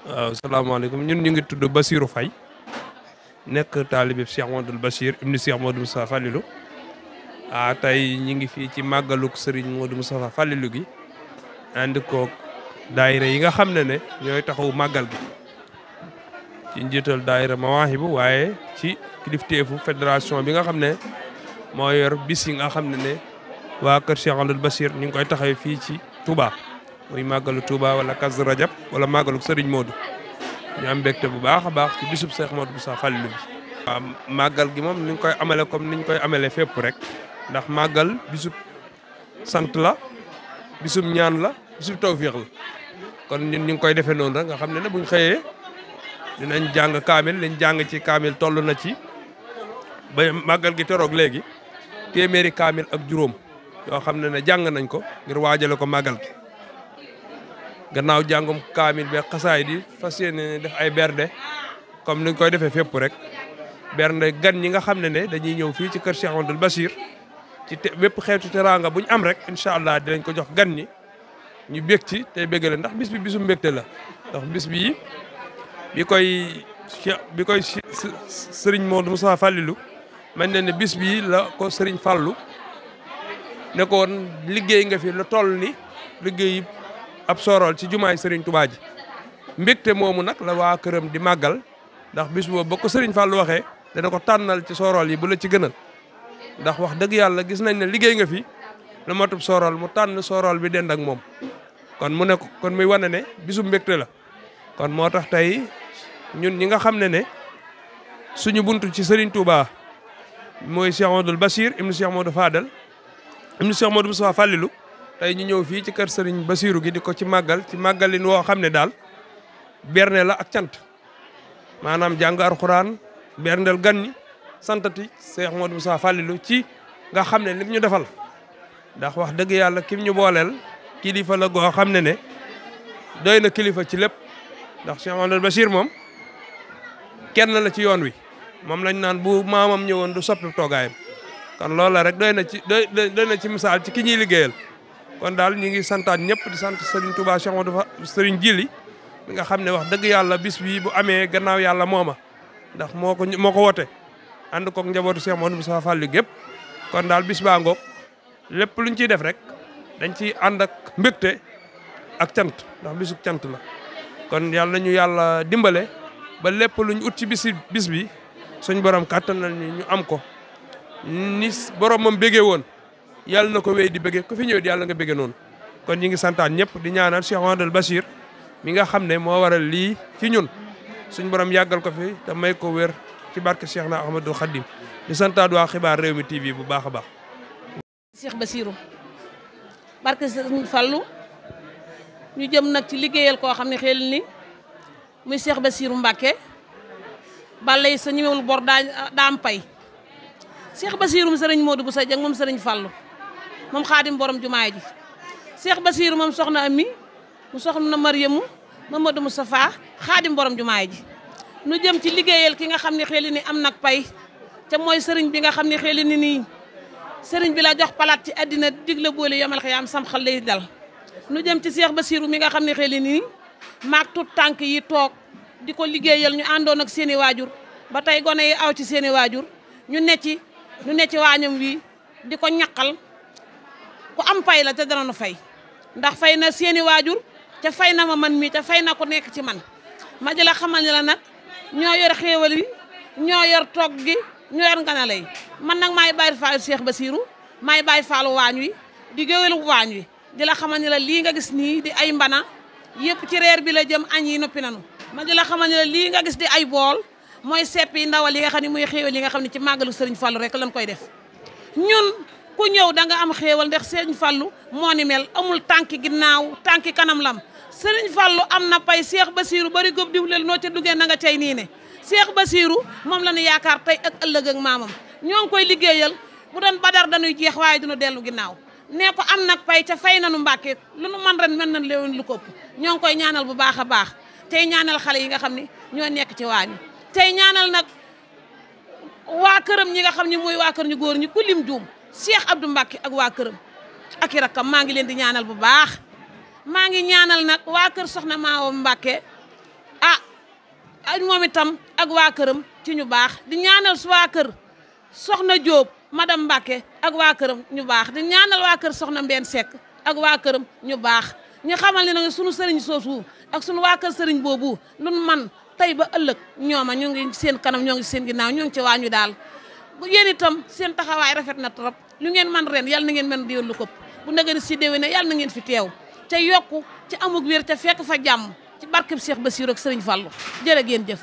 waaw salaamaaleykum ñun ñu ngi tudd Bassirou Faye nekk taalibe Cheikh Modou Bachir ibnu Cheikh Modou Moustapha Fallilou tey ñu ngi fii ci màggaluk Serigne Modou Moustapha Fallilou gi ànd koog daayira yi nga xam ne ñooy taxawu màggal gi ci njiital daayira Mawaahibu waaye ci kilifteefu fédération bi nga xam ne moo yor bis yi nga xam ne waa kër Cheikh Modou Bachir ñu ngi koy taxawee fii ci Touba. muy màggalu Touba wala Kazu Rajab wala màggalu Serigne Modou ñu am mbégte bu baax a baax ci bisub Cheikh Modou Moustapha Fallilou bi. waaw màggal gi moom ni ñu koy amale comme ni ñu koy amale fépp rek ndax màggal bisub sant la bisub ñaan la bisub tawféex la kon ñun ñu ngi koy defee noonu rek nga xam ne buñ xëyee dinañ jàng kaamil liñ jàng ci kaamil toll na ci ba màggal gi teroog léegi téeméeri kaamil ak juróom yoo xam ne jàng nañ ko ngir waajale ko màggal gi. gannaaw jàngum kaamil be xasaay di fas yéene def ay bernde comme ni ñu koy defee fépp rek bernde gan ñi nga xam ne dañuy ñëw fii ci kër Cheikh Modou Bachir ci bépp xeetu teraanga bu ñu am rek incha allah dinañ ko jox gan ñi ñu bég ci tey béggale ndax bis bi bisu mbégte la ndax bis bi bi koy Serigne Modou Moustapha Fallilou mel na ne bis bi la ko Serigne Fallou ne ko woon liggéey nga fi lu toll ni liggéey ab sorol ci jumaay Serigne Touba ji mbégte moomu nag la waa këram di màggal ndax bis boobu ba ko Serigne Fallou waxee dana ko tànnal ci sorol yi bu la ci gënal ndax wax dëgg yàlla gis nañ ne liggéey nga fi lu matub sorol mu tànn sorol bi dend ak moom kon mu ne ko kon muy wane ne bisu mbégte la kon moo tax tey ñun ñi nga xam ne suñu buntu ci Serigne Touba mooy Cheikh Modou Bachir ibnu Cheikh Modou Fadal ibnu Cheikh Modou Moustapha Fallilou tey ñu ñëw fii ci kër Serigne Bassirou gi di ko ci màggalin woo xam ne daal berne la ak cant maanaam jàng alxuraan berndeel gan ñi santati Cheikh Modou Moustapha Fallilou ci nga xam ne lim ñu defal ndax wax dëgg yàlla kim ñu booleel kilifa la goo xam ne doy na kilifa ci lépp ndax Cheikh Modou Bachir moom kenn la ci yoon wi moom lañ naan bu maamam ñëwoon du soppi toogaayam kon loola rek doy na ci misaal ci ki ñuy liggéeyal kon daal ñu ngi santaat ñëpp di sant Serigne Touba Cheikh Modou Serigne Djili mi nga xam ne wax dëgg yàlla bis bi bu amee gannaaw yàlla mooma ndax moo ko wote ànd koog njabootu Cheikh Modou Moustapha Fallilou gépp kon daal bis baa ngoog lépp luñ ciy def rek dañ ciy ànd ak mbégte ak cant ndax bisu cant la kon yàlla nañu yàlla dimbale ba lépp luñ ut ci bis bi suñ borom kàttan na ñu am ko ni borom moom bégee woon yàlla na ko wéy di bëggee ku fi ñëw di yàlla nga bëggee noonu kon ñi ngi santaan ñëpp di ñaanal Cheikh Modou Bachir mi nga xam ne moo waral lii ci ñun suñ borom yàggal ko fi te may ko wér ci barke Cheikh na Ahmadou Khadim di santaat waa xibaar Rewmi TV bu baax a baax. Cheikh Bassirou barke Serigne Fallou ñu jëm nag ci liggéeyal koo xam ne xel ni muy Cheikh Bassirou Mbacké balay sa ñëwul bor daa am pay Cheikh Bassirou mu Serigne Modou Boussa Dieng moom Serigne Fallou moom xaadim borom jumaay ji Cheikh Bassirou moom soxna Ami mu soxna Mariamu Mamadou Moustapha xaadim borom jumaay ji nu jëm ci liggéeyal ki nga xam ne xel ni am nag pay te mooy Serigne bi nga xam ne xel ni nii Serigne bi la jox palaat ci àddina digle boole yomal xiyaam sam xel lay dal nu jëm ci Cheikh Bassirou mi nga xam ne xel ni maag tut tànk yi toog di ko liggéeyal ñu àndoon ak seeni waajur ba tey gone yi aw ci seeni waajur ñu ne ci waañam wi di ko ñaqal ku am pay la te dana nu fay ndax fay na seeni waajur te fay na ma man mii te fay na ku nekk ci man ma di la xamal ne la nag ñoo yor xéewal yi ñoo yor togg gi ñoo yor nganale yi man nag maay bàyyi faalu Cheikh Bassirou maay bàyyi faalu waañ wi di géwélu waañ wi di la xamal ne la lii nga gis nii di ay mbana yëpp ci reer bi la jëm añ yi noppi nanu ma di la xamal ne la lii nga gis di ay bool mooy seppi ndawal yi nga xam ne muy xéewal yi nga xam ne ci màggalu Serigne Fallou rek lañ koy def ñun ku ñëw da nga am xéewal ndax Serigne Fallou moo ni mel amul tànki ginnaaw tànki kanam lam Serigne Fallou am na pay Cheikh Bassirou bari góob diwleel noo ca duggee na nga cay nii ne Cheikh Bassirou moom la ñu yaakaar tey ak ëllëg ak maamam ñoo ngi koy liggéeyal bu doon badar dañuy jeex waaye duñu dellu ginnaaw nee ko am nag pay ca fay nanu Mbàkke lu nu man ren mën nañ leewoon lu ko ëpp ñoo ngi koy ñaanal bu baax a baax tey ñaanal xale yi nga xam ne ñoo nekk ci waañ tey ñaanal nag waa këram ñi nga xam ne mooy waa kër ñu góor ñi ku lim juum Cheikh Abdou Mbacke ak waa këram ak i rakkam maa ngi leen di ñaanal bu baax maa ngi ñaanal nag waa kër soxna Maawa Mbacke ak moom itam ak waa këram ci ñu baax di ñaanal su waa kër soxna Jóob madame Mbacke ak waa këram ñu baax di ñaanal waa kër soxna Mbène Seck ak waa këram ñu baax ñu xamal ne nag sunu sëriñ soosu ak sunu waa kër sëriñ boobu lun man tey ba ëllëg ñooma ñu ngi seen kanam ñoo ngi seen ginnaaw ñoo ngi ci waañu daal bu yéen itam seen taxawaay rafet na trop lu ngeen man ren yàlla na ngeen mën di lu ko bu ndagari si déwéne yàlla na ngeen fi teew ca yokku ci amug wér ca fekk fa jàmm ci barkeb Cheikh Bassirou ak sëriñ Fallou jërë ngeen jëf